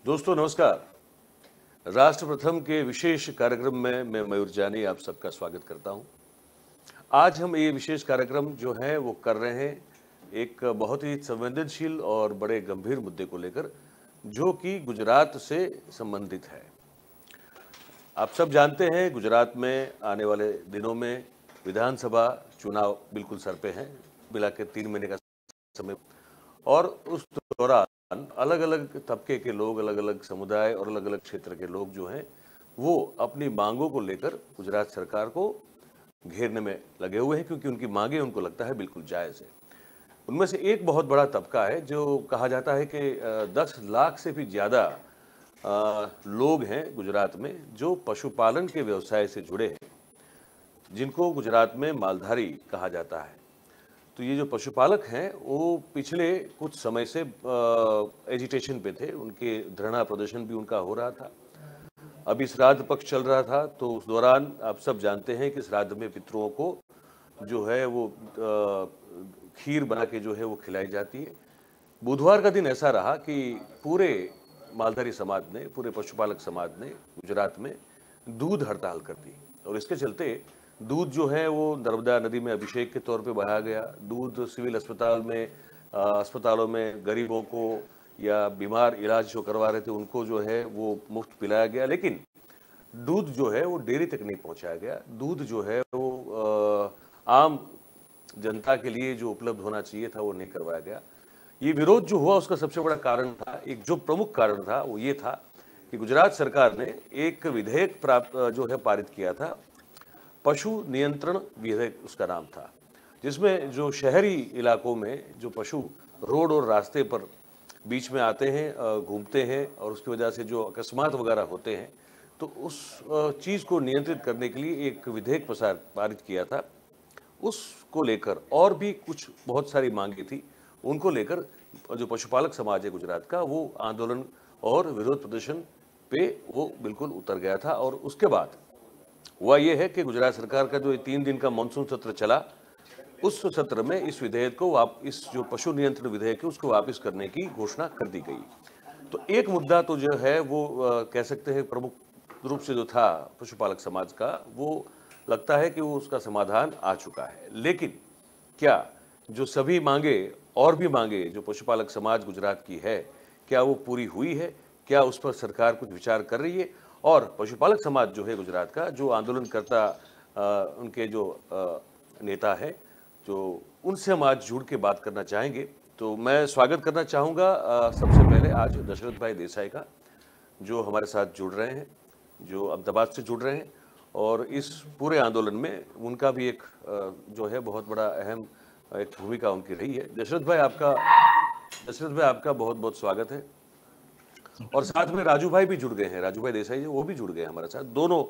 दोस्तों नमस्कार। राष्ट्र प्रथम के विशेष कार्यक्रम में मैं मयूर जानी आप सबका स्वागत करता हूं। आज हम ये विशेष कार्यक्रम जो है वो कर रहे हैं एक बहुत ही संवेदनशील और बड़े गंभीर मुद्दे को लेकर, जो कि गुजरात से संबंधित है। आप सब जानते हैं गुजरात में आने वाले दिनों में विधानसभा चुनाव बिल्कुल सर पे हैं, मिला के 3 महीने का समय, और उस दौरान अलग अलग तबके के लोग, अलग अलग समुदाय और अलग अलग क्षेत्र के लोग जो हैं वो अपनी मांगों को लेकर गुजरात सरकार को घेरने में लगे हुए हैं, क्योंकि उनकी मांगें उनको लगता है बिल्कुल जायज़ है। उनमें से एक बहुत बड़ा तबका है जो कहा जाता है कि 10 लाख से भी ज़्यादा लोग हैं गुजरात में जो पशुपालन के व्यवसाय से जुड़े हैं, जिनको गुजरात में मालधारी कहा जाता है। तो ये जो पशुपालक हैं वो पिछले कुछ समय से एजिटेशन पे थे, उनके धरना प्रदर्शन भी उनका हो रहा था। अभी श्राद्ध पक्ष चल रहा था, तो उस दौरान आप सब जानते हैं कि श्राद्ध में पितरों को जो है वो खीर बना के जो है वो खिलाई जाती है। बुधवार का दिन ऐसा रहा कि पूरे मालधारी समाज ने, पूरे पशुपालक समाज ने गुजरात में दूध हड़ताल कर दी, और इसके चलते दूध जो है वो नर्मदा नदी में अभिषेक के तौर पे बहाया गया। दूध सिविल अस्पतालों में गरीबों को या बीमार इलाज जो करवा रहे थे उनको जो है वो मुफ्त पिलाया गया, लेकिन दूध जो है वो डेयरी तक नहीं पहुंचाया गया। दूध जो है वो आम जनता के लिए जो उपलब्ध होना चाहिए था वो नहीं करवाया गया। ये विरोध जो हुआ उसका सबसे बड़ा कारण था, एक जो प्रमुख कारण था वो ये था कि गुजरात सरकार ने एक विधेयक जो है पारित किया था, पशु नियंत्रण विधेयक उसका नाम था, जिसमें जो शहरी इलाकों में जो पशु रोड और रास्ते पर बीच में आते हैं, घूमते हैं, और उसकी वजह से जो अकस्मात वगैरह होते हैं, तो उस चीज़ को नियंत्रित करने के लिए एक विधेयक पारित किया था। उसको लेकर और भी कुछ बहुत सारी मांगे थी, उनको लेकर जो पशुपालक समाज है गुजरात का वो आंदोलन और विरोध प्रदर्शन पे वो बिल्कुल उतर गया था। और उसके बाद हुआ ये है कि गुजरात सरकार का जो 3 दिन का मानसून सत्र चला, उस सत्र में इस विधेयक को इस जो पशु नियंत्रण विधेयक है उसको वापस करने की घोषणा कर दी गई। तो एक मुद्दा तो जो है वो कह सकते हैं प्रमुख रूप से जो था पशुपालक समाज का, वो लगता है कि वो उसका समाधान आ चुका है। लेकिन क्या जो सभी मांगे और भी मांगे जो पशुपालक समाज गुजरात की है, क्या वो पूरी हुई है? क्या उस पर सरकार कुछ विचार कर रही है? और पशुपालक समाज जो है गुजरात का, जो आंदोलनकर्ता उनके जो नेता है, जो उनसे हम आज जुड़ के बात करना चाहेंगे। तो मैं स्वागत करना चाहूँगा सबसे पहले आज दशरथ भाई देसाई का, जो हमारे साथ जुड़ रहे हैं, जो अहमदाबाद से जुड़ रहे हैं, और इस पूरे आंदोलन में उनका भी एक जो है बहुत बड़ा अहम एक भूमिका उनकी रही है। दशरथ भाई आपका बहुत बहुत स्वागत है। और साथ में राजू भाई भी जुड़ गए हैं, राजू भाई देसाई जी वो भी जुड़ गए हैं हमारे साथ। दोनों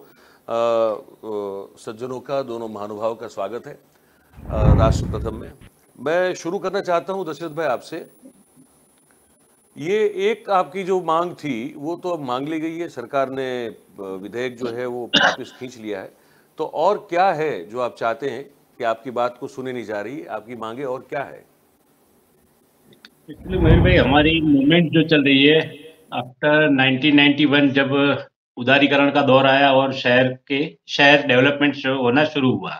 सज्जनों का, दोनों महानुभावों का स्वागत है राष्ट्र प्रथम में। मैं शुरू करना चाहता हूं दशरथ भाई आपसे। ये एक आपकी जो मांग थी वो तो अब मांग ली गई है, सरकार ने विधेयक जो है वो वापस खींच लिया है। तो और क्या है जो आप चाहते हैं कि आपकी बात को सुनी नहीं जा रही, आपकी मांगे और क्या है? एक्चुअली मयूर भाई, हमारी मूवमेंट जो चल रही है आफ्टर 1991, जब उदारीकरण का दौर आया और शहर डेवलपमेंट होना शुरू हुआ,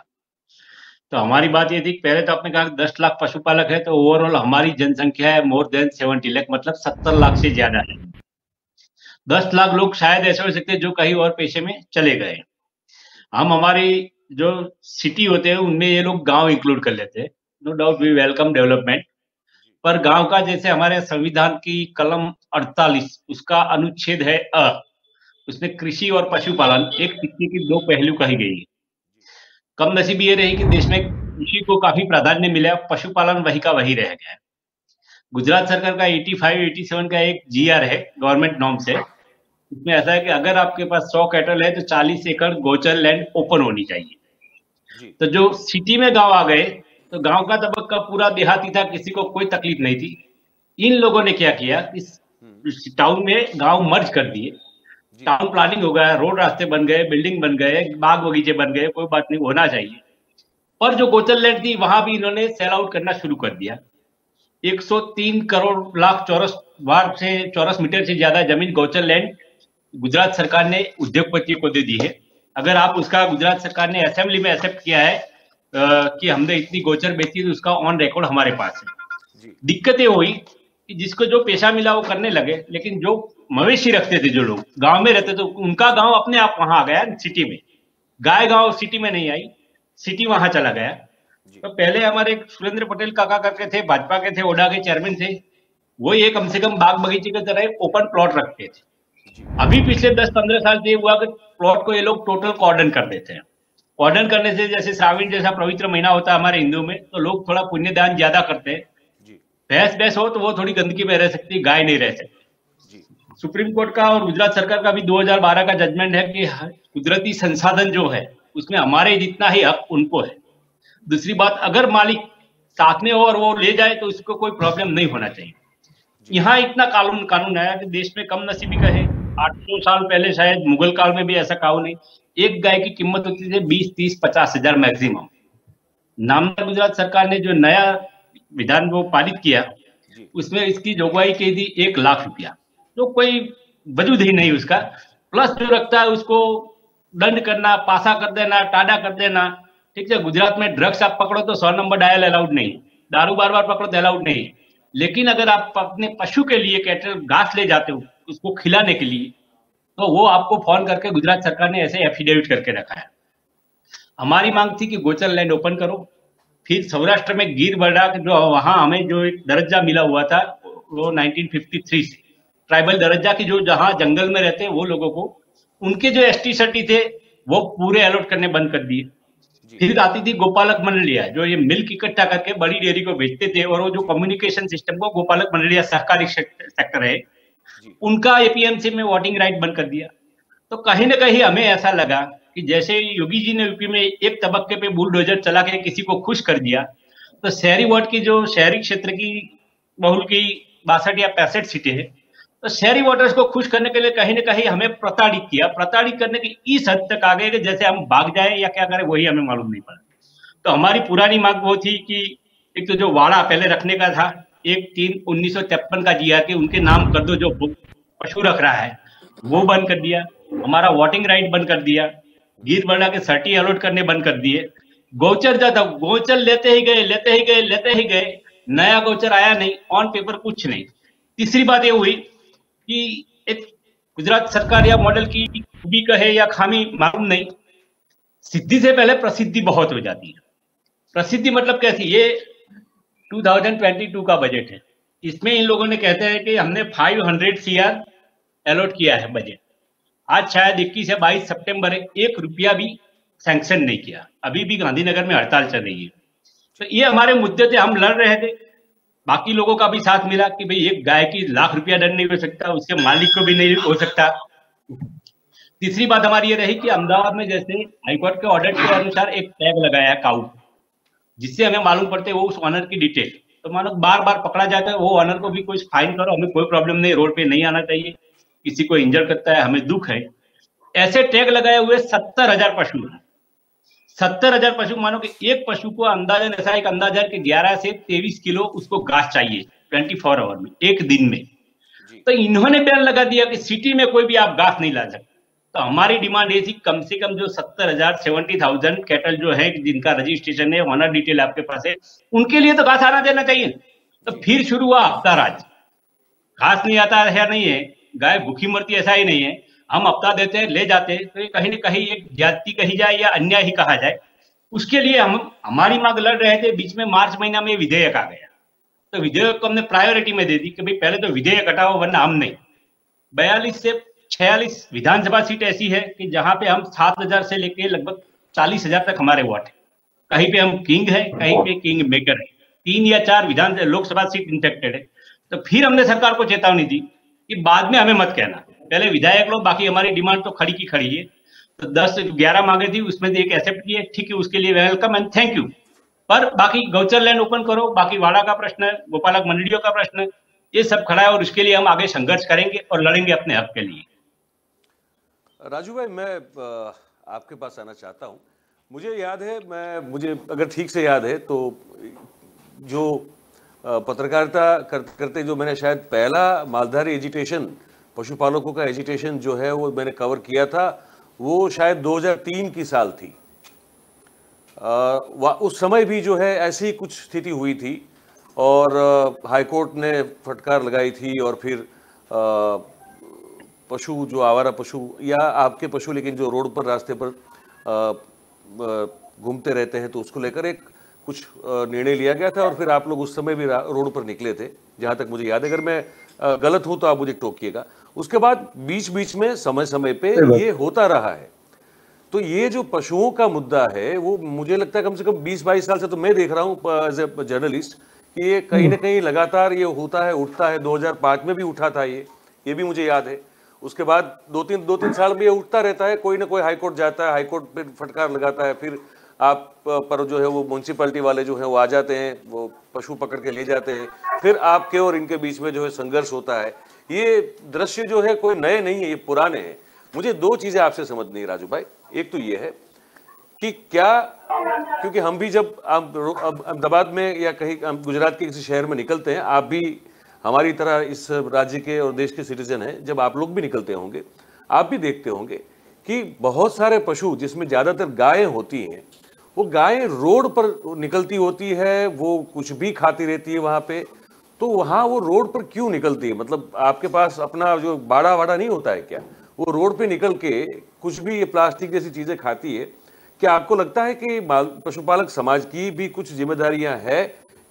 तो हमारी बात ये थी कि पहले तो आपने कहा 10 लाख पशुपालक है, तो ओवरऑल हमारी जनसंख्या है मोर देन 70 लाख, मतलब 70 लाख से ज्यादा है। 10 लाख लोग शायद ऐसे हो सकते हैं जो कहीं और पेशे में चले गए। हम हमारी जो सिटी होते हैं उनमें ये लोग गांव इंक्लूड कर लेते हैं। No doubt we welcome development, पर गांव का जैसे हमारे संविधान की कलम 48 उसका अनुच्छेद है अ, उसमें कृषि और पशुपालन एक सिक्के की दो पहलू कही गई है। कम नसीबी ये रही कि देश में कृषि को काफी प्राधान्य मिला, पशुपालन वही का वही रह गया। गुजरात सरकार का 85-87 का एक जीआर है गवर्नमेंट नॉर्म से, इसमें ऐसा है कि अगर आपके पास 100 कैटल है तो 40 एकड़ गोचर लैंड ओपन होनी चाहिए। तो जो सिटी में गांव आ गए, तो गांव का तबक्का पूरा देहाती था, किसी को कोई तकलीफ नहीं थी। इन लोगों ने क्या किया, इस टाउन में गांव मर्ज कर दिए, टाउन प्लानिंग हो गया, रोड रास्ते बन गए, बिल्डिंग बन गए, बाग बगीचे बन गए, कोई बात नहीं, होना चाहिए। और जो गोचर लैंड थी वहां भी इन्होंने सेल आउट करना शुरू कर दिया। 103 करोड़ लाख चौरस वार से चौरस मीटर से ज्यादा जमीन गोचर लैंड गुजरात सरकार ने उद्योगपति को दे दी है। अगर आप उसका गुजरात सरकार ने असेंबली में एक्सेप्ट किया है कि हमने इतनी गोचर बेची, तो उसका ऑन रिकॉर्ड हमारे पास है। दिक्कतें हुई कि जिसको जो पेशा मिला वो करने लगे, लेकिन जो मवेशी रखते थे, जो लोग गांव में रहते थे, उनका गांव अपने आप वहां आ गया सिटी में। गाय गांव सिटी में नहीं आई, सिटी वहां चला गया। तो पहले हमारे सुरेंद्र पटेल काका करके थे, भाजपा के थे, ओडा के चेयरमैन थे, वो ये कम से कम बाग बगीचे की तरह ओपन प्लॉट रखते थे। अभी पिछले 10-15 साल से हुआ कि प्लॉट को ये लोग टोटल कॉर्डन कर देते हैं। कॉर्डन करने से, जैसे श्रावण जैसा पवित्र महीना होता है हमारे हिंदू में, तो लोग थोड़ा पुण्य दान ज्यादा करते हैं। भैंस हो तो वो थोड़ी गंदगी में रह सकती है, गाय नहीं रह सकती। सुप्रीम कोर्ट का और गुजरात सरकार का भी 2012 का जजमेंट है कि कुदरती संसाधन जो है उसमें हमारे जितना ही हक उनको है। दूसरी बात, अगर मालिक साथ में हो और वो ले जाए तो उसको कोई प्रॉब्लम नहीं होना चाहिए। यहाँ इतना कानून आया कि देश में कम नसीबी का है। 800 साल पहले शायद मुगल काल में भी ऐसा कानून नहीं। एक गाय की कीमत होती थी 20-30-50 हजार मैक्सिमम। नामदार गुजरात सरकार ने जो नया विधान वो पारित किया, उसमें इसकी जोगवाई की थी 1 लाख रुपया, जो कोई वजूद ही नहीं उसका। प्लस जो रखता है उसको दंड करना, पासा कर देना, टाडा कर देना। ठीक है, गुजरात में ड्रग्स आप पकड़ो तो 100 नंबर डायल अलाउड नहीं, दारू बार बार पकड़ो तो अलाउड नहीं। लेकिन अगर आप अपने पशु के लिए कैटल घास ले जाते हो उसको खिलाने के लिए, तो वो आपको फोन करके गुजरात सरकार ने ऐसे एफिडेविट करके रखा है। हमारी मांग थी कि गोचर लैंड ओपन करो। फिर सौराष्ट्र में गिर बड़ा जो वहां हमें जो एक दर्जा मिला हुआ था वो 1953 से, ट्राइबल दर्जा की, जो जहां जंगल में रहते हैं वो लोगों को, उनके जो एसटी सर्टी थे वो पूरे अलॉट करने बंद कर दिए। फिर आती थी गोपालक मंडलियां, जो ये मिल्क इकट्ठा करके बड़ी डेयरी को बेचते थे, और वो जो कम्युनिकेशन सिस्टम को गोपालक मंडलियां सहकारी सेक्टर है, उनका एपीएमसी में वोटिंग राइट बंद कर दिया। तो कहीं ना कहीं हमें ऐसा लगा कि जैसे योगी जी ने यूपी में एक तबक्के पे बुलडोजर चला के किसी को खुश कर दिया, तो शहरी वार्ड की, जो शहरी क्षेत्र की बहुल की 62 या 65 सीटें हैं, तो शहरी वोटर्स को खुश करने के लिए कहीं ना कहीं हमें प्रताड़ित किया। प्रताड़ित करने की इस हद तक आ गए कि जैसे हम भाग जाए या क्या करें वही हमें मालूम नहीं पड़ा। तो हमारी पुरानी मांग वो थी कि एक तो जो वाड़ा पहले रखने का था, 1/3/1953 का जीआर के उनके नाम कर दो, जो पशु रख रहा है वो बंद कर दिया। हमारा वोटिंग राइट बंद कर दिया। गिर बड़ा के सर्टी अलॉट करने बंद कर दिए। गोचर जाता, गोचर लेते ही गए, नया गोचर आया नहीं, ऑन पेपर कुछ नहीं। तीसरी बात ये हुई कि एक गुजरात सरकार या मॉडल की खूबी कहे या खामी मालूम नहीं, सिद्धि से पहले प्रसिद्धि बहुत हो जाती है। प्रसिद्धि मतलब कैसी, ये 2022 का बजट है, इसमें इन लोगों ने कहते हैं कि हमने 500 CR अलॉट किया है बजट। आज शायद 21 या 22 सितंबर है, 1 रुपया भी सैंक्शन नहीं किया। अभी भी गांधीनगर में हड़ताल चल रही है। तो ये हमारे मुद्दे थे, हम लड़ रहे थे। बाकी लोगों का भी साथ मिला कि भाई एक गाय की लाख रुपया दंड नहीं हो सकता, उसके मालिक को भी नहीं हो सकता। तीसरी बात हमारी ये रही कि अहमदाबाद में जैसे हाईकोर्ट के ऑर्डर के अनुसार एक टैग लगाया है काउ, जिससे हमें मालूम पड़ते है वो उस ऑनर की डिटेल। तो मानो बार बार पकड़ा जाता है, वो ऑनर को भी कुछ फाइन करो, हमें कोई प्रॉब्लम नहीं, रोड पे नहीं आना चाहिए, किसी को इंजर करता है हमें दुख है। ऐसे टैग लगाए हुए 70,000 पशु हैं। 70,000 पशु, मानो कि एक पशु को अंदाजन, ऐसा एक अंदाजा कि 11 से 23 किलो उसको घास चाहिए 24 आवर में, एक दिन में। तो इन्होंने बैन लगा दिया कि सिटी में कोई भी आप घास नहीं ला सकते। तो हमारी डिमांड ये थी, कम से कम जो 70,000 70,000 कैटल जो है जिनका रजिस्ट्रेशन है, ऑनर डिटेल आपके पास है, उनके लिए तो घास आना देना चाहिए। तो फिर शुरू हुआ हफ्ता राज। घास नहीं आता है नहीं है, गाय भूखी मरती ऐसा ही नहीं है, हम हफ्ता देते हैं, ले जाते हैं। तो ये कहीं ना कहीं एक ज्यादती कही जाए या अन्याय ही कहा जाए। उसके लिए हम हमारी मांग लड़ रहे थे। बीच में मार्च महीना में विधेयक आ गया, तो विधेयक को हमने प्रायोरिटी में दे दी कि भाई पहले तो विधेयक हटाओ, वरना हम नहीं। 42 से 46 विधानसभा सीट ऐसी है कि जहां पे हम 7,000 से लेके लगभग 40,000 तक हमारे वोट है। कहीं पे हम किंग है, कहीं पे किंग मेकर है। 3 या 4 विधान लोकसभा सीट इंफेक्टेड है। तो फिर हमने सरकार को चेतावनी दी कि बाद में हमें मत कहना, पहले विधायक लो, बाकी हमारी डिमांड तो खड़ी की खड़ी है। तो 10-11 मांगे थी, उसमें से एक एक्सेप्ट की है, ठीक है, उसके लिए वेलकम एंड थैंक यू। पर बाकी गौचर लैंड ओपन करो, बाकी वाड़ा का प्रश्न है, गोपालक मंडलियों का प्रश्न है, ये सब खड़ा है, और उसके लिए हम आगे संघर्ष करेंगे और लड़ेंगे अपने हक के लिए। राजू भाई, मैं आपके पास आना चाहता हूं। मुझे याद है, मुझे अगर ठीक से याद है तो जो पत्रकारिता करते जो मैंने शायद पहला मालधारी एजिटेशन, पशुपालकों का एजिटेशन जो है वो मैंने कवर किया था, वो शायद 2003 की साल थी। उस समय भी जो है ऐसी कुछ स्थिति हुई थी और हाईकोर्ट ने फटकार लगाई थी और फिर पशु जो आवारा पशु या आपके पशु लेकिन जो रोड पर रास्ते पर घूमते रहते हैं तो उसको लेकर एक कुछ निर्णय लिया गया था और फिर आप लोग उस समय भी रोड पर निकले थे, जहां तक मुझे याद है। अगर मैं गलत हूं तो आप मुझे टोकिएगा। उसके बाद बीच बीच में समय समय पे ये होता रहा है। तो ये जो पशुओं का मुद्दा है वो मुझे लगता है कम से कम 20-22 साल से तो मैं देख रहा हूँ एज ए जर्नलिस्ट कि ये कहीं ना कहीं लगातार ये होता है, उठता है। 2005 में भी उठा था ये भी मुझे याद है। उसके बाद दो तीन साल में ये उठता रहता है, कोई ना कोई हाईकोर्ट जाता है, हाईकोर्ट पे फटकार लगाता है, फिर आप पर जो है वो म्यूनसिपैलिटी वाले जो है वो आ जाते हैं, वो पशु पकड़ के ले जाते हैं, फिर आपके और इनके बीच में जो है संघर्ष होता है। ये दृश्य जो है कोई नए नहीं है, ये पुराने हैं। मुझे दो चीजें आपसे समझ नहीं राजू भाई। एक तो ये है कि क्या, क्योंकि हम भी जब अहमदाबाद में या कहीं गुजरात के किसी शहर में निकलते हैं, आप भी हमारी तरह इस राज्य के और देश के सिटीजन हैं, जब आप लोग भी निकलते होंगे आप भी देखते होंगे कि बहुत सारे पशु जिसमें ज्यादातर गायें होती हैं, वो गायें रोड पर निकलती होती है, वो कुछ भी खाती रहती है वहां पे। तो वहां वो रोड पर क्यों निकलती है? मतलब आपके पास अपना जो बाड़ा वाड़ा नहीं होता है क्या? वो रोड पे निकल के कुछ भी ये प्लास्टिक जैसी चीजें खाती है। क्या आपको लगता है कि पशुपालक समाज की भी कुछ जिम्मेदारियां है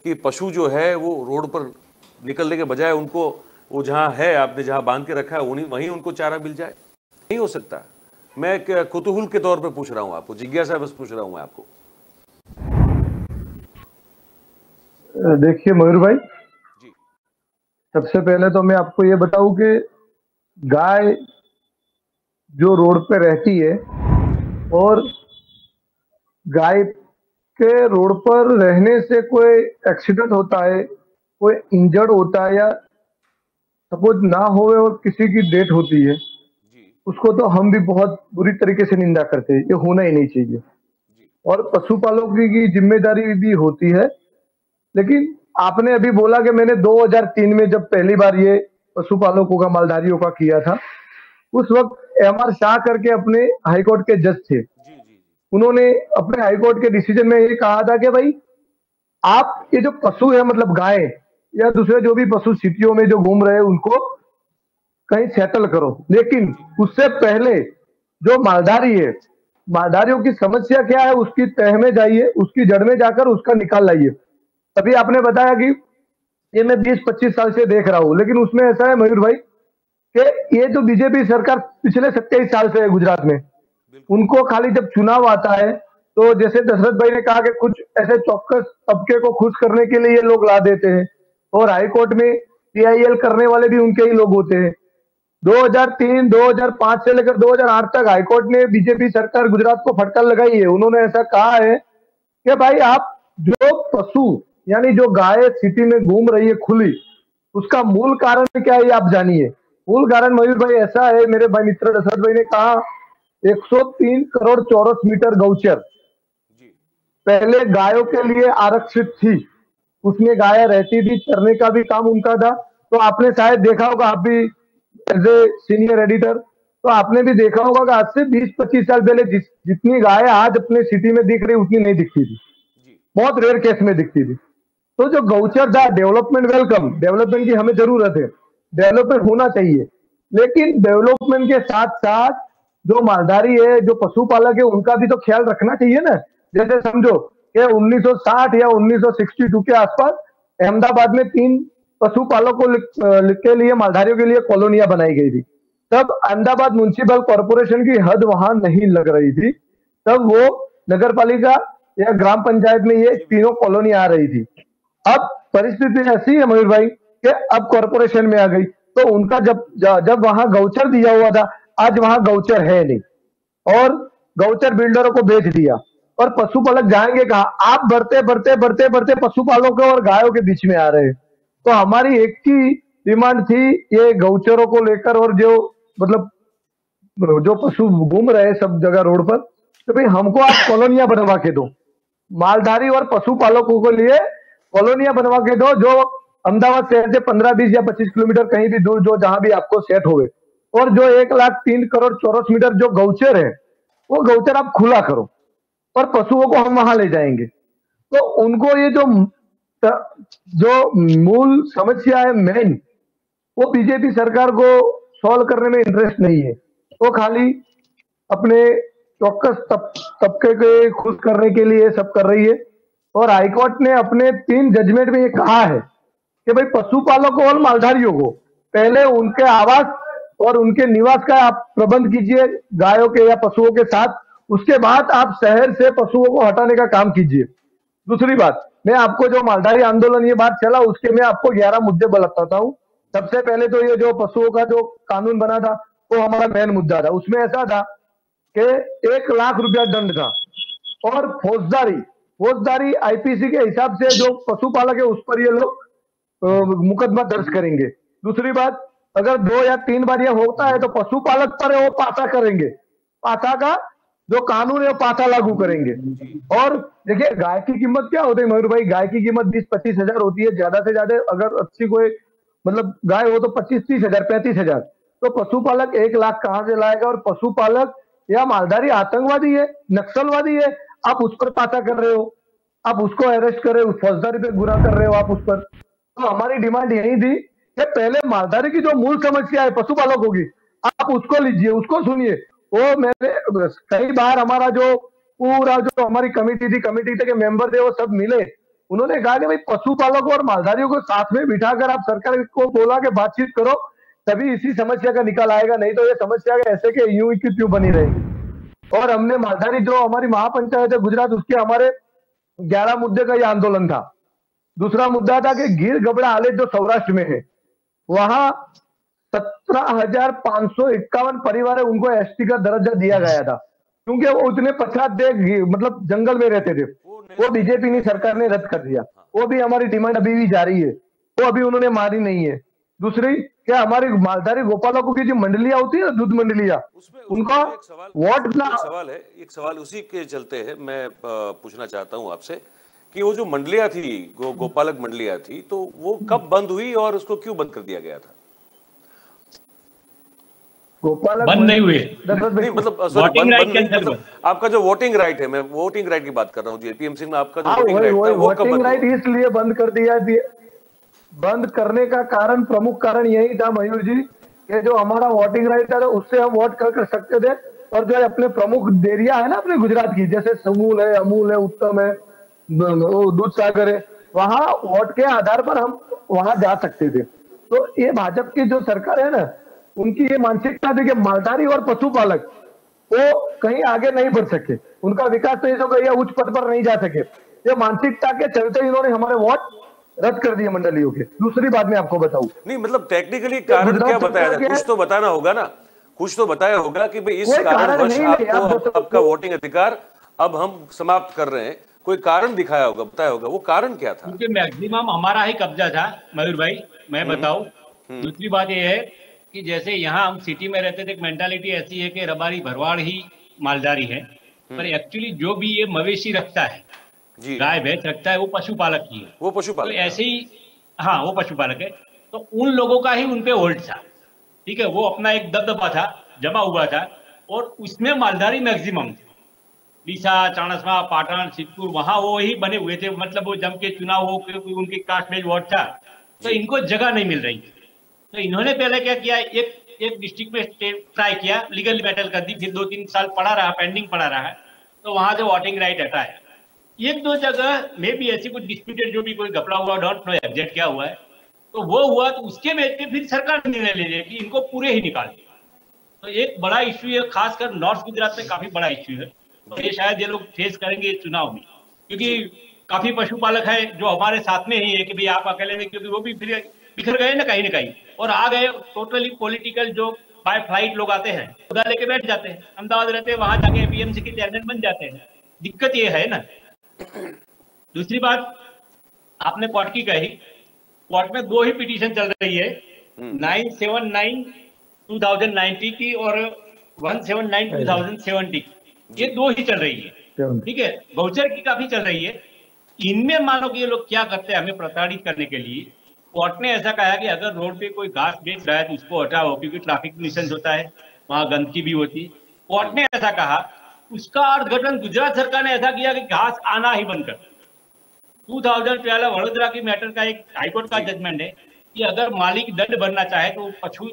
कि पशु जो है वो रोड पर निकलने के बजाय उनको वो जहां है, आपने जहां बांध के रखा है वहीं उनको चारा मिल जाए? नहीं हो सकता। मैं कुतूहल के तौर पे पूछ रहा हूं आपको, जिज्ञासा बस पूछ रहा हूं मैं आपको। देखिए मयूर भाई जी, सबसे पहले तो मैं आपको ये बताऊं कि गाय जो रोड पे रहती है और गाय के रोड पर रहने से कोई एक्सीडेंट होता है, कोई इंजर्ड होता है या सपोज ना होवे और किसी की डेथ होती है, जी, उसको तो हम भी बहुत बुरी तरीके से निंदा करते हैं। ये होना ही नहीं चाहिए जी, और पशुपालकों की जिम्मेदारी भी होती है। लेकिन आपने अभी बोला कि मैंने 2003 में जब पहली बार ये पशुपालकों का, मालधारियों का किया था, उस वक्त एमआर शाह करके अपने हाईकोर्ट के जज थे। जी, जी, उन्होंने अपने हाईकोर्ट के डिसीजन में ये कहा था कि भाई आप ये जो पशु है, मतलब गाय या दूसरे जो भी पशु सिटियों में जो घूम रहे हैं, उनको कहीं सेटल करो। लेकिन उससे पहले जो मालधारी है, मालधारियों की समस्या क्या है उसकी तह में जाइए, उसकी जड़ में जाकर उसका निकाल लाइए। तभी आपने बताया कि ये मैं 20-25 साल से देख रहा हूं, लेकिन उसमें ऐसा है मयूर भाई कि ये जो बीजेपी सरकार पिछले 27 साल से है गुजरात में, बिल्कुल, उनको खाली जब चुनाव आता है तो जैसे दशरथ भाई ने कहा कि कुछ ऐसे चौक्कस तबके को खुश करने के लिए ये लोग ला देते हैं और हाईकोर्ट में पीआईएल करने वाले भी उनके ही लोग होते हैं। 2003, 2005 से लेकर 2008 तक हाईकोर्ट ने बीजेपी सरकार गुजरात को फटकार लगाई है। उन्होंने ऐसा कहा है कि भाई आप जो पशु यानी जो गाय सिटी में घूम रही है खुली, उसका मूल कारण क्या है ये आप जानिए। मूल कारण मयूर भाई ऐसा है, मेरे भाई मित्र दशरथ भाई ने कहा 103 करोड़ चौरस मीटर गौचर जी, पहले गायों के लिए आरक्षित थी। उसमें गाय रहती थी, चरने का भी काम उनका था। तो आपने शायद देखा होगा, आप भी एज ए सीनियर एडिटर, तो आपने भी देखा होगा कि आज से 20-25 साल पहले जितनी गाय आज अपने सिटी में दिख रही उतनी नहीं दिखती थी, जी, बहुत रेयर केस में दिखती थी। तो जो गौचर था, डेवलपमेंट वेलकम, डेवलपमेंट की हमें जरूरत है, डेवलपमेंट होना चाहिए, लेकिन डेवलपमेंट के साथ साथ जो मालधारी है, जो पशुपालक है, उनका भी तो ख्याल रखना चाहिए ना। जैसे समझो कि 1960 या 1962 के आसपास अहमदाबाद में 3 पशुपालकों के लिए, मालधारियों के लिए कॉलोनियां बनाई गई थी। तब अहमदाबाद म्युनिसिपल कॉर्पोरेशन की हद वहां नहीं लग रही थी, तब वो नगर पालिका या ग्राम पंचायत में ये तीनों कॉलोनी आ रही थी। अब परिस्थिति ऐसी है मयूर भाई कि अब कॉर्पोरेशन में आ गई, तो उनका जब वहां गौचर दिया हुआ था, आज वहां गौचर है नहीं और गौचर बिल्डरों को बेच दिया। और पशुपालक जाएंगे कहाँ? आप बढ़ते बढ़ते बढ़ते बढ़ते पशुपालकों और गायों के बीच में आ रहे हैं। तो हमारी एक ही डिमांड थी ये गौचरों को लेकर, और जो मतलब जो पशु घूम रहे हैं सब जगह रोड पर, तो भाई हमको आप कॉलोनियां बनवा के दो। मालधारी और पशुपालकों के लिए कॉलोनियां बनवा के दो जो अहमदाबाद शहर से 15-20 या 25 किलोमीटर कहीं भी दूर, जो जहां भी आपको सेट होवे। और जो 1,03 करोड़ चौरस मीटर जो गौचर है, वो गौचर आप खुला करो और पशुओं को हम वहां ले जाएंगे। तो उनको ये जो मूल समस्या है मेन, वो बीजेपी सरकार को सॉल्व करने में इंटरेस्ट नहीं है। वो खाली अपने चौकस तबके के खुश करने के लिए सब कर रही है। और हाईकोर्ट ने अपने 3 जजमेंट में ये कहा है कि भाई पशुपालकों और मालधारियों को पहले उनके आवास और उनके निवास का आप प्रबंध कीजिए गायों के या पशुओं के साथ, उसके बाद आप शहर से पशुओं को हटाने का काम कीजिए। दूसरी बात, मैं आपको जो मालधारी आंदोलन ये बात चला उसके मैं आपको 11 मुद्दे बताता हूँ। सबसे पहले तो ये जो पशुओं का जो कानून बना था वो हमारा मेन मुद्दा था। उसमें ऐसा था कि 1 लाख रुपया दंड था और फौजदारी आईपीसी के हिसाब से जो पशुपालक है उस पर ये लोग मुकदमा दर्ज करेंगे। दूसरी बात, अगर 2 या 3 बार ये होता है तो पशुपालक पर वो पासा करेंगे, पासा का जो कानून है वो पासा लागू करेंगे। और देखिए गाय की कीमत क्या होती है मयूर भाई, गाय की कीमत 20-25 हजार होती है, ज्यादा से ज्यादा अगर अच्छी कोई मतलब गाय हो तो 25-30 हजार 35 हजार। तो पशुपालक 1 लाख कहां से लाएगा? और पशुपालक या मालधारी आतंकवादी है, नक्सलवादी है, आप उस पर पासा कर रहे हो, आप उसको अरेस्ट कर रहे हो, फौजदारी पे गुना कर रहे हो आप उस पर। तो हमारी डिमांड यही थी कि पहले मालधारी की जो मूल समस्या है पशुपालकों की, आप उसको लीजिए, उसको सुनिए। वो मैंने कई बार हमारा जो पूरा जो हमारी कमेटी के मेंबर थे वो सब मिले, उन्होंने कहा कि भाई पशुपालकों और मालधारियों को साथ में बिठाकर आप सरकार को बोला कि बातचीत करो, तभी इसी समस्या का निकाल आएगा, नहीं तो ये समस्या ऐसे के यूं की त्यों बनी रहेगी। और हमने मालधारी जो हमारी महापंचायत है गुजरात, उसके हमारे 11 मुद्दे का ये आंदोलन था। दूसरा मुद्दा था कि गिर गबड़ा आलेख जो सौराष्ट्र में है, वहां 17,551 परिवार है उनको एसटी का दर्जा दिया गया था, क्योंकि वो उतने पछात मतलब जंगल में रहते थे। वो बीजेपी ने सरकार ने रद्द कर दिया। वो भी हमारी डिमांड अभी भी जारी है, वो अभी उन्होंने मारी नहीं है। दूसरी, क्या हमारी मालधारी गोपालकों की जो मंडलियां होती है, दूध मंडलियां, उनका वोट एक सवाल उसी के चलते है मैं पूछना चाहता हूं आपसे कि वो जो मंडलियां थी, गोपालक मंडलियां थी, तो वो कब बंद हुई और उसको क्यों बंद कर दिया गया था? गोपालक बंद नहीं हुए, नहीं मतलब मतलब आपका जो वोटिंग राइट है, मैं वोटिंग राइट की बात कर रहा हूँ जी, एपीएमसी में आपका जो वोटिंग राइट था वो कब बंद हुआ? इसलिए बंद कर दिया। बंद करने का कारण, प्रमुख कारण यही था मयूर जी, कि जो हमारा वोटिंग राइट था तो उससे हम वोट कर सकते थे। और जो अपने प्रमुख डेयरिया है ना अपने गुजरात की, जैसे समूल है, अमूल है, उत्तम है, दूध सागर है, वहां वोट के आधार पर हम वहां जा सकते थे। तो ये भाजपा की जो सरकार है ना, उनकी ये मानसिकता थी कि मालधारी और पशुपालक वो कहीं आगे नहीं बढ़ सके, उनका विकास तो ऐसा कहीं उच्च पद पर नहीं जा सके। ये मानसिकता के चलते इन्होंने हमारे वोट रद्द कर दिए मंडलियों के। दूसरी बात मैं आपको बताऊं, नहीं मतलब टेक्निकली कारण क्या बताया था? कुछ तो बताना होगा ना, कुछ तो बताया होगा कि भाई इस कारणवश आपको आपका वोटिंग अधिकार अब हम समाप्त कर रहे हैं, कोई कारण दिखाया होगा, बताया होगा, वो कारण क्या था? क्योंकि मैक्सिमम हमारा ही कब्जा था मयूर भाई, मैं बताऊं। दूसरी बात ये है कि जैसे यहाँ हम सिटी में रहते थे, मेंटालिटी ऐसी है कि रबारी भरवाड़ ही मालधारी है, पर एक्चुअली जो भी ये मवेशी रखता है, गाय भैंस रखता है, वो पशुपालक ही है। वो पशुपालक, तो ऐसे ही, हाँ वो पशुपालक है। तो उन लोगों का ही उनपे होल्ड था, ठीक है, वो अपना एक दबदबा था, जमा हुआ था, और उसमें मालधारी मैक्सिमम थे। डीसा, चाणस्मा, पाटन, सिद्धपुर, वहां वो ही बने हुए थे, मतलब वो जम के चुनाव हो, क्योंकि उनकी कास्ट बेस्ड वोट था, तो इनको जगह नहीं मिल रही। तो इन्होंने पहले क्या किया, एक डिस्ट्रिक्ट में ट्राई किया, लीगल बैटल कर दी, फिर 2-3 साल पड़ा रहा, पेंडिंग पड़ा रहा, तो वहां से वोटिंग राइट हटाया। 1-2 जगह में भी ऐसी कुछ डिस्प्यूटेड, जो भी कोई घपला हुआ, डोंट नो एग्जैक्ट क्या हुआ है, तो वो हुआ, तो उसके बेस पे फिर सरकार निर्णय ले लेगी कि इनको पूरे ही निकाल दिया। तो एक बड़ा इश्यू है, खासकर नॉर्थ गुजरात में काफी बड़ा इश्यू है, तो ये शायद ये लोग फेस करेंगे चुनाव में, क्योंकि काफी पशुपालक है जो हमारे साथ में ही है कि भाई आप अकेले नहीं, क्योंकि वो भी फिर बिखर गए ना कहीं और आ गए टोटली पॉलिटिकल, जो बाय फ्लाइट लोग आते हैं, खुदा लेके बैठ जाते हैं, अहमदाबाद रहते हैं, वहां जाके एपीएमसी के चेयरमैन बन जाते हैं। दिक्कत ये है ना। दूसरी बात आपने कोर्ट की कही, कोर्ट में 2 ही पिटीशन चल रही है, 979 2090 की और 179 2070 की, ये 2 ही चल रही है, ठीक है। गौचर की काफी चल रही है, इनमें मानो कि ये लोग क्या करते हैं हमें प्रताड़ित करने के लिए। कोर्ट ने ऐसा कहा कि अगर रोड पे कोई घास बेच रहा है तो उसको हटाओ, क्योंकि ट्रैफिक न्यूसेंस होता है, वहां गंदगी भी होती है। कोर्ट ने ऐसा कहा, उसका अर्थघटन गुजरात सरकार ने ऐसा किया कि घास आना ही बंद कर। 2012 वडोदरा की मैटर का एक हाईकोर्ट का जजमेंट है कि अगर मालिक दंड भरना चाहे तो पशु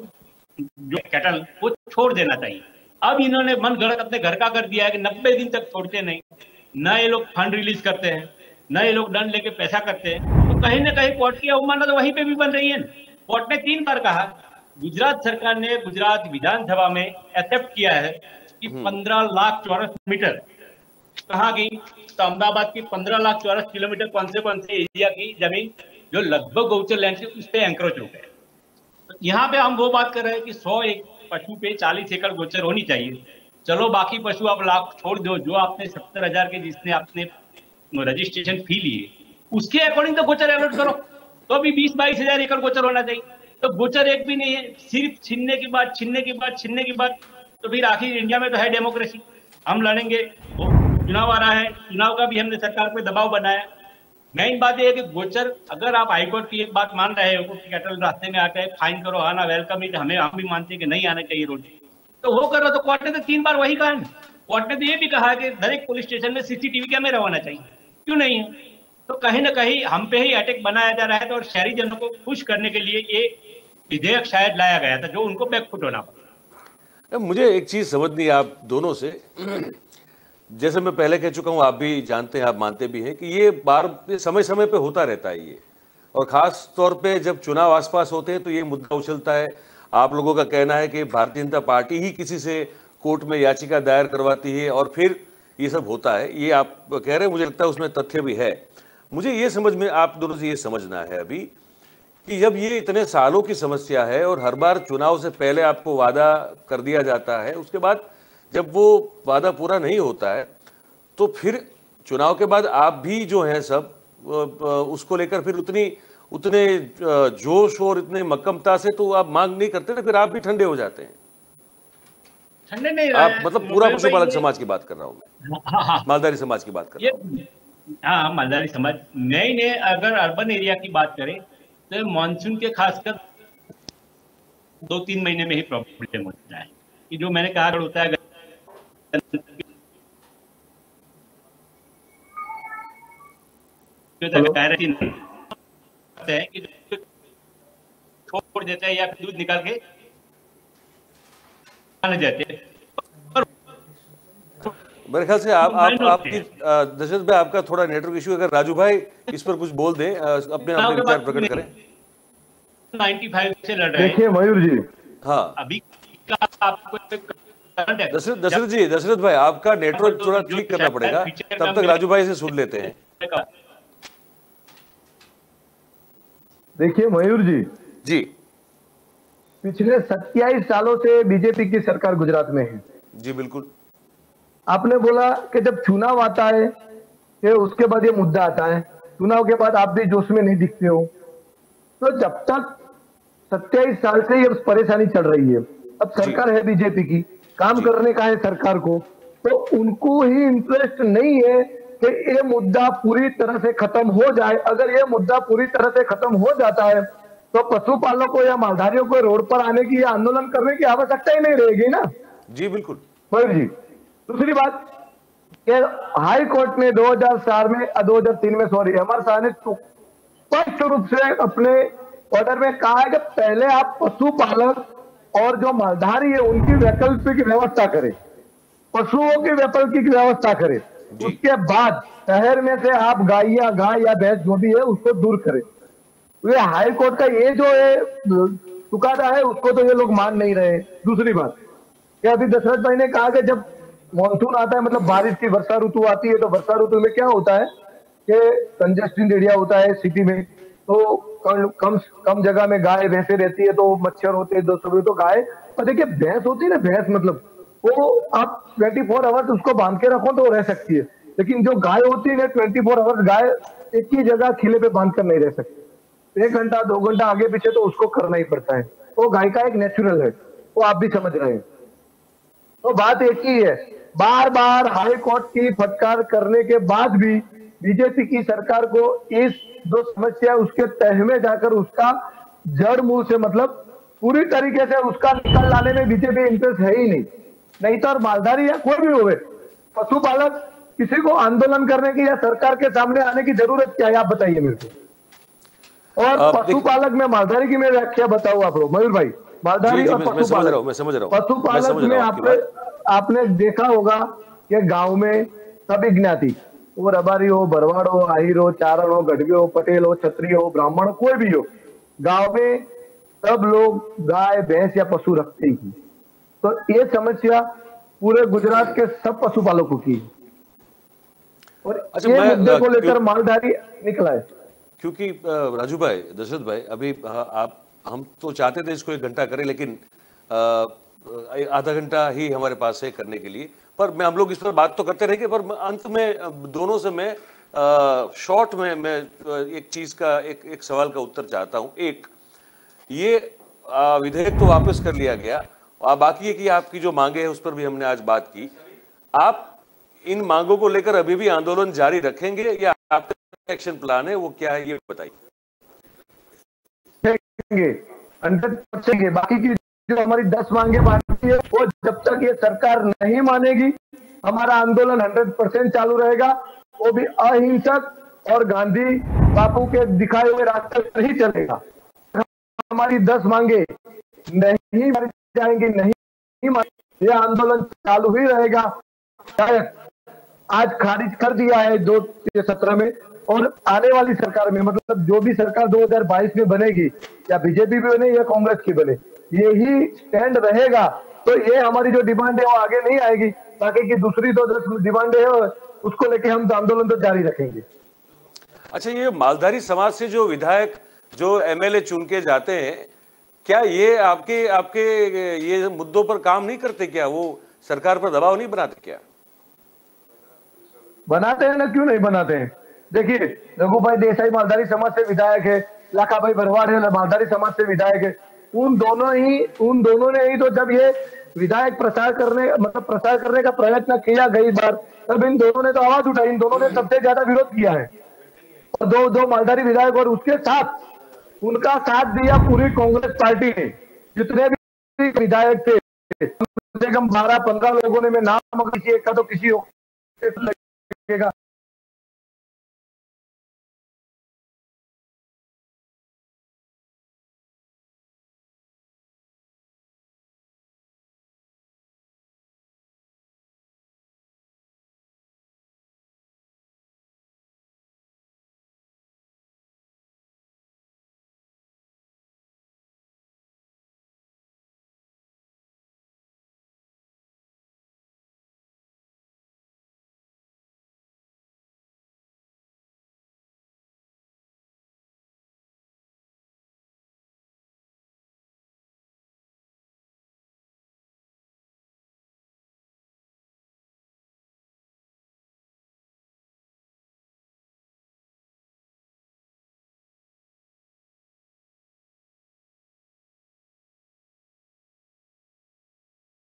जो कैटल वो छोड़ देना चाहिए। अब इन्होंने मन गढ़ अपने घर का कर दिया है कि 90 दिन तक छोड़ते नहीं, न ये लोग फंड रिलीज करते हैं, न ये लोग दंड लेके पैसा करते हैं। तो कहीं ना कहीं कोर्ट की अवमानना तो वहीं पे भी बन रही है। कोर्ट ने 3 बार कहा, गुजरात सरकार ने गुजरात विधानसभा में एक्सेप्ट किया है कि 15 लाख चौरस मीटर कहाँ गई, तो अहमदाबाद की 15 लाख चौरस किलोमीटर कौन से एरिया की जमीन जो लगभग गौचर लैंड से उस पे एंक्रोच हो गए। तो यहाँ पे हम वो बात कर रहे हैं कि 100 एक पशु पे 40 एकड़ गोचर होनी चाहिए। चलो बाकी पशु आप लाख छोड़ दो, जो आपने 70,000 के जिसने आपने रजिस्ट्रेशन फी लिए उसके अकॉर्डिंग तो गोचर अलॉट करो, तो भी 20-22 हजार एकड़ गोचर होना चाहिए। तो गोचर एक भी नहीं है, सिर्फ छीनने की बात। तो फिर आखिर इंडिया में तो है डेमोक्रेसी, हम लड़ेंगे, चुनाव आ रहा है, चुनाव का भी हमने सरकार पे दबाव बनाया। मेन बात यह है कि गोचर, अगर आप हाईकोर्ट की एक बात मान रहे हो कि कैटल रास्ते में आके फाइन करो, आना वेलकम है, हमें हम भी मानते हैं कि नहीं आना चाहिए रोड, तो वो करो। तो कोर्ट ने तो 3 बार वही कहा है। कोर्ट ने तो ये भी कहा कि हर एक पुलिस स्टेशन में सीसीटीवी कैमरा होना चाहिए, क्यों नहीं है? तो कहीं ना कहीं हम पे ही अटैक बनाया जा रहा है। तो और शहरी जनों को खुश करने के लिए ये विधेयक शायद लाया गया था, जो उनको बैकफुट होना पड़ा। मुझे एक चीज समझ नहीं आप दोनों से, जैसे मैं पहले कह चुका हूं, आप भी जानते हैं, आप मानते भी हैं कि ये समय समय पे होता रहता है ये, और खास तौर पे जब चुनाव आसपास होते हैं तो ये मुद्दा उछलता है। आप लोगों का कहना है कि भारतीय जनता पार्टी ही किसी से कोर्ट में याचिका दायर करवाती है और फिर ये सब होता है, ये आप कह रहे हैं, मुझे लगता है उसमें तथ्य भी है। मुझे ये समझ में, आप दोनों से ये समझना है अभी कि जब ये इतने सालों की समस्या है और हर बार चुनाव से पहले आपको वादा कर दिया जाता है, उसके बाद जब वो वादा पूरा नहीं होता है तो फिर चुनाव के बाद आप भी जो हैं सब उसको लेकर फिर उतने जोश और इतने मक्कमता से तो आप मांग नहीं करते ना, फिर आप भी ठंडे हो जाते हैं। ठंडे नहीं आप मतलब पूरा पशुपालक समाज की बात कर रहा हूँ मैं, मालधारी समाज की बात कर रहा हूँ। हाँ, मालधारी समाज नहीं, अगर अर्बन एरिया की बात करें तो मानसून के खासकर 2-3 महीने में ही प्रॉब्लम होता है कि जो मैंने कहा होता है कि छोड़ देते हैं या दूध निकाल के आने जाते हैं। मेरे ख्याल से आपकी दशरथ भाई, आपका थोड़ा नेटवर्क इशू, अगर राजू भाई इस पर कुछ बोल दें, अपने विचार प्रकट करें। 95 से लड़ रहे हैं। देखिए मयूर जी, हाँ, अभी का आपको दशरथ भाई, आपका नेटवर्क थोड़ा ठीक करना पड़ेगा, तब तक राजू भाई से सुन लेते हैं। देखिए मयूर जी, पिछले 27 सालों से बीजेपी की सरकार गुजरात में है। जी बिल्कुल। आपने बोला कि जब चुनाव आता है कि उसके बाद ये मुद्दा आता है, चुनाव के बाद आप भी जोश में नहीं दिखते हो। तो जब तक 27 साल से ये परेशानी चल रही है, अब सरकार है बीजेपी की, काम करने का है सरकार को, तो उनको ही इंटरेस्ट नहीं है कि ये मुद्दा पूरी तरह से खत्म हो जाए। अगर ये मुद्दा पूरी तरह से खत्म हो जाता है तो पशुपालकों या मालधारियों को रोड पर आने की या आंदोलन करने की आवश्यकता ही नहीं रहेगी ना। जी बिल्कुल जी। दूसरी बात कि हाई कोर्ट ने 2003 में एमआर शाह ने स्पष्ट रूप से अपने ऑर्डर में कहा है कि पहले आप पशुपालक और जो मालधारी है उनकी वैकल्पिक व्यवस्था करें, पशुओं की वैकल्पिक व्यवस्था करें, उसके बाद शहर में से आप गाय या भैंस जो भी है उसको दूर करें। ये हाई कोर्ट का ये जो है चुकादा है उसको तो ये लोग मान नहीं रहे। दूसरी बात कि अभी दशरथ भाई ने कहा कि जब मानसून आता है, मतलब बारिश की वर्षा ऋतु आती है, तो वर्षा ऋतु में क्या होता है कि कंजेस्टेड एरिया होता है सिटी में, तो कम जगह में गाय भैंसे रहती है, तो मच्छर होते हैं, तो गाय, और देखिए भैंस होती है ना, भैंस मतलब वो आप 24 आवर्स उसको बांध के रखो तो रह सकती है, लेकिन जो गाय होती है ना 24 आवर्स गाय एक ही जगह खिले पे बांध कर नहीं रह सकती, 1 घंटा 2 घंटा आगे पीछे तो उसको करना ही पड़ता है। वो गाय का एक नेचुरल है, वो आप भी समझ रहे हैं। तो बात एक ही है, बार बार हाई कोर्ट की फटकार करने के बाद भी बीजेपी की सरकार को इस जो समस्या है उसके तह में जाकर उसका जड़ मूल से मतलब पूरी तरीके से उसका निकाल लाने में बीजेपी इंटरेस्ट है ही नहीं तो और मालधारी या कोई भी होवे पशुपालक किसी को आंदोलन करने की या सरकार के सामने आने की जरूरत क्या है, आप बताइए मेरे को। और पशुपालक में मालधारी की मैं व्याख्या बताऊं आप लोग, मयूर भाई, मालधारी और पशुपालक, मैं समझ रहा हूं पशुपालक में आपने देखा होगा कि गांव में सभी ज्ञाति, वो रबारी हो, भरवाड़ हो, आहिर हो, चारण हो, गढ़वी हो, पटेल हो, क्षत्रिय हो, ब्राह्मण हो, कोई भी हो, गांव में सब लोग गाय भैंस या पशु रखते ही। तो ये समस्या पूरे गुजरात के सब पशुपालकों की है और ये मुद्दे को लेकर मालधारी निकला है। क्योंकि राजू भाई, दशरथ भाई, अभी हम तो चाहते थे इसको 1 घंटा करें, लेकिन आधा घंटा ही हमारे पास है करने के लिए, पर हम लोग इस पर बात तो करते रहेंगे, पर अंत में दोनों से मैं शॉर्ट में मैं एक चीज का एक सवाल का उत्तर चाहता हूं। एक, ये विधेयक तो वापस कर लिया गया, बाकी है कि आपकी जो मांगे हैं उस पर भी हमने आज बात की। आप इन मांगों को लेकर अभी भी आंदोलन जारी रखेंगे या आपका एक्शन प्लान है वो क्या है, ये बताइए। 100% बाकी की जो हमारी 10 मांगे बाकी है वो जब तक ये सरकार नहीं मानेगी हमारा आंदोलन 100% चालू रहेगा, वो भी अहिंसक और गांधी बापू के दिखाए हुए रास्ते पर ही चलेगा। हमारी 10 मांगे नहीं मानी जाएंगी, नहीं ये आंदोलन चालू ही रहेगा। शायद आज खारिज कर दिया है 2017 में, और आने वाली सरकार में मतलब जो भी सरकार 2022 में बनेगी, या बीजेपी भी बने या कांग्रेस की बने, यही स्टैंड रहेगा। तो ये हमारी जो डिमांड है वो आगे नहीं आएगी, बाकी की दूसरी 2 डिमांड है उसको लेके हम आंदोलन तो जारी रखेंगे। अच्छा, ये मालधारी समाज से जो विधायक, जो एमएलए चुन के जाते हैं, क्या ये आपके ये मुद्दों पर काम नहीं करते क्या? वो सरकार पर दबाव नहीं बनाते क्या? बनाते हैं ना, क्यों नहीं बनाते हैं। देखिए, रघुभाई देसाई मालधारी समाज से विधायक है, लाखाभाई भरवाड़ है मालधारी समाज से विधायक है। उन दोनों ने ही तो जब ये विधायक प्रचार करने का प्रयत्न किया गई बार, तब इन दोनों ने तो आवाज उठाई, इन दोनों ने सबसे ज्यादा विरोध किया है। और दो मालधारी विधायक और उसके साथ उनका साथ दिया पूरी कांग्रेस पार्टी ने, जितने भी विधायक थे कम से कम 12-15 लोगों ने, मैं नाम अगर किसी एक का तो किसी लगेगा।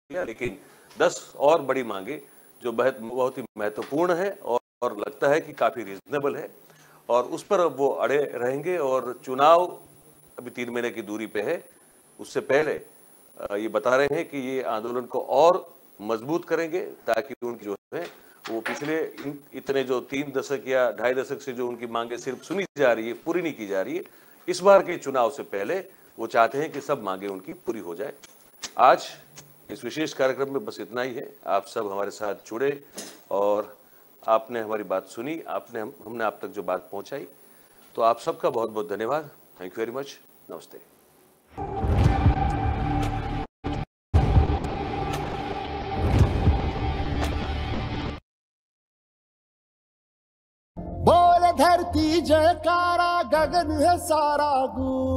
लेकिन 10 और बड़ी मांगे जो बहुत ही महत्वपूर्ण है और लगता है कि काफी रीजनेबल है, और उस पर अब वो अड़े रहेंगे। और चुनाव अभी 3 महीने की दूरी पे है, उससे पहले ये बता रहे हैं कि ये आंदोलन को और मजबूत करेंगे, ताकि उनकी जो है वो पिछले इतने जो 3 दशक या 2.5 दशक से जो उनकी मांगे सिर्फ सुनी जा रही है, पूरी नहीं की जा रही है, इस बार के चुनाव से पहले वो चाहते हैं कि सब मांगे उनकी पूरी हो जाए। आज इस विशेष कार्यक्रम में बस इतना ही है। आप सब हमारे साथ जुड़े और आपने हमारी बात सुनी, हमने आप तक जो बात पहुंचाई, तो आप सबका बहुत बहुत धन्यवाद। Thank you very much. नमस्ते। बोल धरती जयकारा, गगन है सारा गूंज।